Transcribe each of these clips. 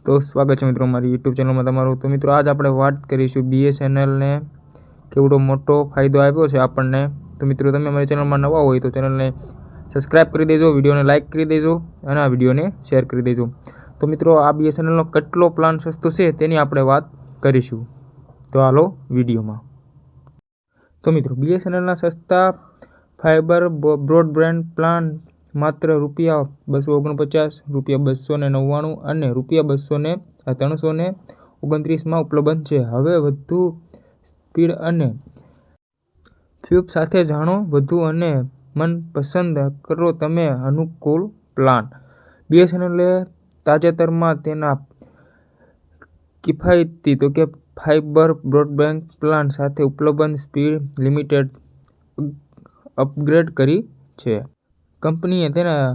તો સ્વાગત છે મિત્રો મારી યુટ્યુબ ચેનલમાં તમારું। તો મિત્રો આજ આપણે વાત કરીશું BSNLને કેવડો મોટો ફાયદો આપ્યો છે આપણને। તો મિત્રો તમે અમારી ચેનલમાં નવા હોય તો ચેનલને સબસ્ક્રાઈબ કરી દેજો, વિડીયોને લાઇક કરી દેજો અને આ વિડીયોને શેર કરી દેજો। તો મિત્રો આ BSNLનો કેટલો પ્લાન સસ્તો છે તેની આપણે વાત કરીશું। તો હાલો વિડીયોમાં। તો મિત્રો BSNLના સસ્તા ફાઇબર બ્રોડબેન્ડ પ્લાન માત્ર ₹249, ₹299 અને ₹329 ઉપલબ્ધ છે। હવે વધુ સ્પીડ અને ફ્યુપ સાથે જાણો વધુ અને મનપસંદ કરો તમે અનુકૂળ પ્લાન। BSNLે તાજેતરમાં તેના કિફાયતી ફાઇબર બ્રોડબેન્ડ પ્લાન સાથે ઉપલબ્ધ સ્પીડ લિમિટેડ અપગ્રેડ કરી છે। કંપનીએ તેના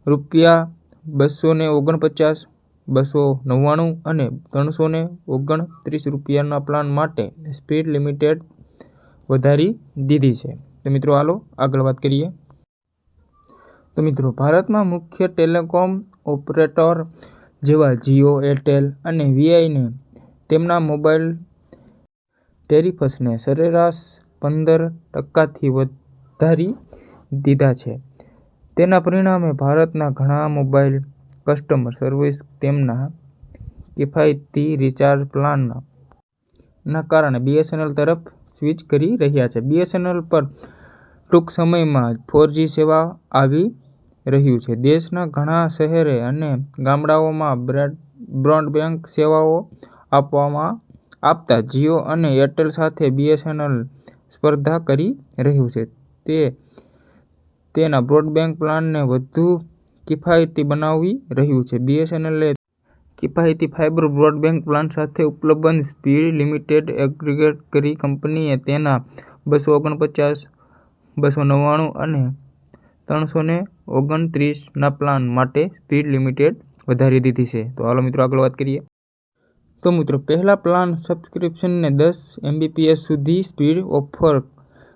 ₹249, ₹299 અને ₹329 પ્લાન માટે સ્પીડ લિમિટેડ વધારી દીધી છે। તો મિત્રો હાલો આગળ વાત કરીએ। તો મિત્રો ભારતમાં મુખ્ય ટેલિકોમ ઓપરેટર જેવા જિયો, એરટેલ અને વીઆઈને તેમના મોબાઈલ ટેરિફ્સને સરેરાશ 15% વધારી દીધા છે। તેના પરિણામે ભારતના ઘણા મોબાઈલ કસ્ટમર સર્વિસ તેમના કિફાયતી રિચાર્જ પ્લાનના કારણે BSNL તરફ સ્વિચ કરી રહ્યા છે। BSNL પર ટૂંક સમયમાં 4G સેવા આવી રહ્યું છે। દેશના ઘણા શહેર અને ગામડાઓમાં બ્રોડબેન્ડ સેવાઓ આપતા જિયો અને એરટેલ સાથે BSNL સ્પર્ધા કરી રહ્યું છે। તે તેના બ્રોડબેન્ડ પ્લાનને વધુ કિફાયતી બનાવી રહ્યું છે। BSNLે કિફાયતી ફાઇબર બ્રોડબેન્ડ પ્લાન સાથે ઉપલબ્ધ સ્પીડ લિમિટેડ અપગ્રેડ કરી કંપનીએ તેના ₹249, ₹299 અને ₹329 પ્લાન માટે સ્પીડ લિમિટેડ વધારી દીધી છે। તો હાલો મિત્રો આગળ વાત કરીએ। તો મિત્રો પહેલા પ્લાન સબસ્ક્રિપ્શનને 10 MBPS સુધી સ્પીડ ઓફર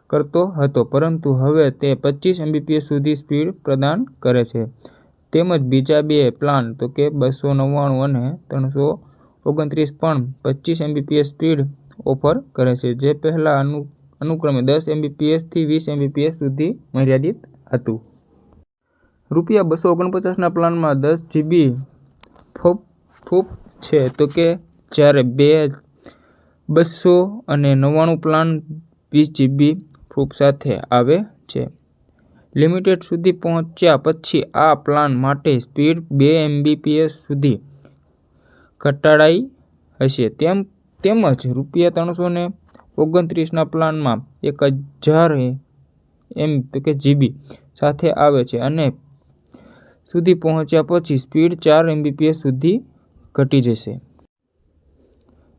કરતો હતો, પરંતુ હવે તે 25 MBPS સુધી સ્પીડ પ્રદાન કરે છે। તેમજ બીજા બે પ્લાન ₹299 અને ₹329 પણ 25 MBPS સ્પીડ ઓફર કરે છે, જે પહેલા અનુક્રમે 10 MBPS થી 20 MBPS સુધી મર્યાદિત હતું। ₹249 પ્લાનમાં 10 GB ફૂપ છે, જ્યારે ₹299 પ્લાન 20 GB ફૂપ સાથે આવે છે। લિમિટેડ સુધી પહોંચ્યા પછી આ પ્લાન માટે સ્પીડ 2 MBPS સુધી ઘટાડાઈ હશે। તેમજ ₹329 પ્લાનમાં 1000 GB સાથે આવે છે અને સુધી પહોંચ્યા પછી સ્પીડ 4 MBPS સુધી ઘટી જશે।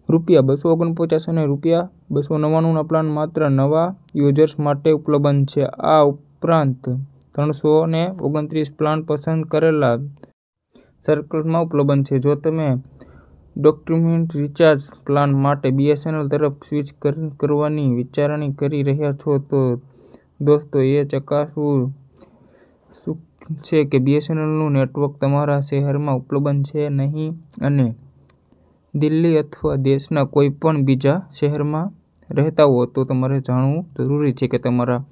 ₹249 અને ₹299 પ્લાન માત્ર નવા યુઝર્સ માટે ઉપલબ્ધ છે। આ ઉપરાંત ₹329 પ્લાન પસંદ કરેલા સર્કલમાં ઉપલબ્ધ છે। જો તમે ડોક્યુમેન્ટ રિચાર્જ પ્લાન માટે BSNL તરફ સ્વિચ કરવાની વિચારણા કરી રહ્યા છો, તો દોસ્તો એ ચકાસવું છે કે BSNLનું નેટવર્ક તમારા શહેરમાં ઉપલબ્ધ છે નહીં અને દિલ્હી અથવા દેશના કોઈપણ બીજા શહેરમાં રહેતા હો તો તમારે જાણવું જરૂરી છે કે તમારા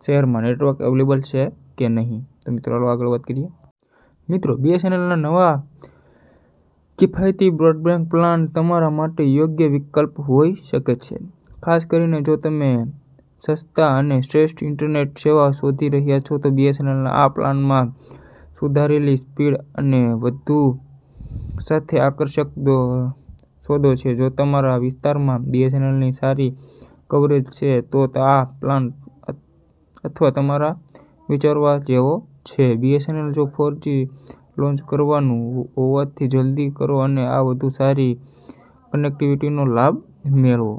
શહેરમાં નેટવર્ક અવેલેબલ છે કે નહીં। તો મિત્રો આગળ વાત કરીએ। મિત્રો BSNLના નવા કિફાયતી બ્રોડબેન્ડ પ્લાન તમારા માટે યોગ્ય વિકલ્પ હોઈ શકે છે, ખાસ કરીને જો તમે સસ્તા અને શ્રેષ્ઠ ઇન્ટરનેટ સેવા શોધી રહ્યા છો। તો BSNLના આ પ્લાનમાં સુધારેલી સ્પીડ અને વધુ સાથે આકર્ષક સોદો છે। જો તમારા વિસ્તારમાં BSNLની સારી કવરેજ છે તો આ પ્લાન અથવા તમારા વિચારવા જેવો છે। BSNL જો 4G લોન્ચ કરવાનું હોવાથી જલ્દી કરો અને આ વધુ સારી કનેક્ટિવિટીનો લાભ મેળવો।